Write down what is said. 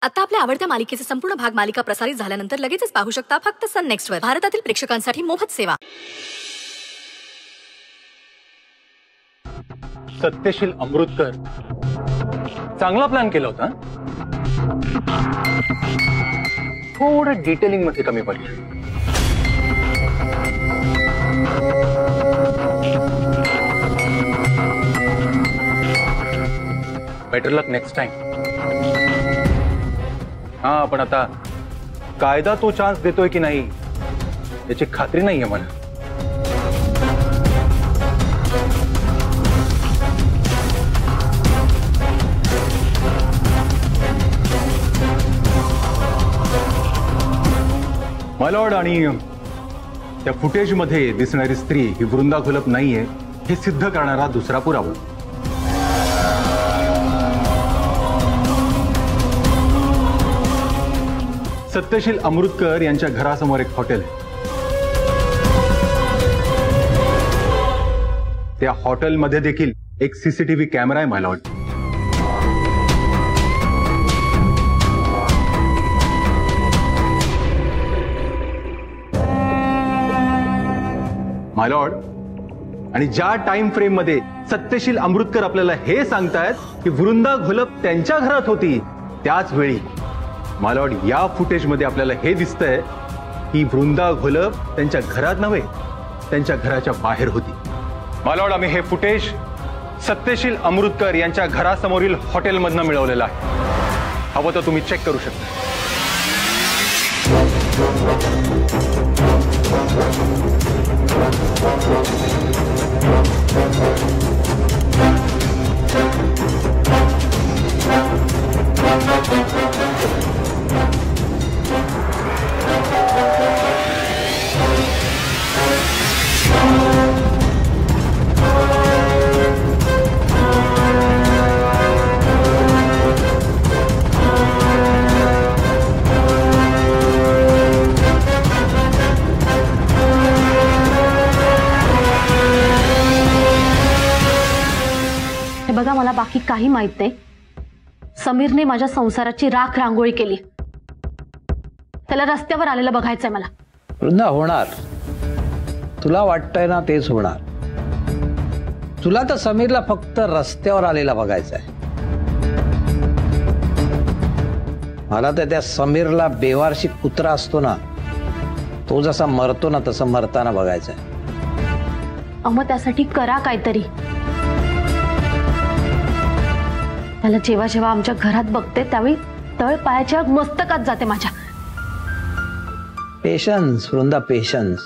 आता आपल्या आवडत्या मालिकेचे संपूर्ण भाग मालिका प्रसारित झाल्यानंतर लगेचच पाहू शकता फक्त सन नेक्स्ट वर. भारतातील प्रेक्षकांसाठी मोफत सेवा. सत्यशील अमृतकर चांगला प्लॅन केला होता. थोडं डिटेलिंग मध्ये कमी पडले. बेटर लक नेक्स्ट टाइम. हा, पण आता कायदा तो चान्स देतोय की नाही याची खात्री नाहीये मला. मायलॉर्ड, आणि त्या फुटेजमध्ये दिसणारी स्त्री ही वृंदा घोलप नाहीये हे सिद्ध करणारा दुसरा पुरावा. सत्यशील अमृतकर यांच्या घरासमोर एक हॉटेल आहे. त्या हॉटेलमध्ये देखील एक सीसीटीव्ही कॅमेरा आहे मायलॉर्ड. मायलॉर्ड, आणि ज्या टाइम फ्रेम मध्ये सत्यशील अमृतकर आपल्याला हे सांगतायत की वृंदा घोलप त्यांच्या घरात होती, त्याच वेळी मायलॉर्ड या फुटेजमध्ये आपल्याला हे दिसतंय की वृंदा घोलप त्यांच्या घरात नव्हे, त्यांच्या घराच्या बाहेर होती. मायलॉर्ड, आम्ही हे फुटेज सत्यशील अमृतकर यांच्या घरासमोरील हॉटेलमधनं मिळवलेलं आहे. हवं तर तुम्ही चेक करू शकता. बघा, मला बाकी काही माहित नाही. समीरने माझ्या संसाराची राख रांगोळी केली. त्याला रस्त्यावर आलेलं बघायचंय मला. वृंदा, होणार. तुला वाटतंय ना तेच होणार. तुला तर समीरला फक्त रस्त्यावर आलेला बघायचंय. मला तर त्या समीरला बेवारशी कुत्रा असतो ना, तो जसा मरतो ना तसं मरताना बघायचंय. मग त्यासाठी करा काहीतरी. त्याला जेव्हा जेव्हा आमच्या घरात बघते त्यावेळी तळ पायाच्या मस्तकात जाते माझ्या. Patience Vrinda, patience.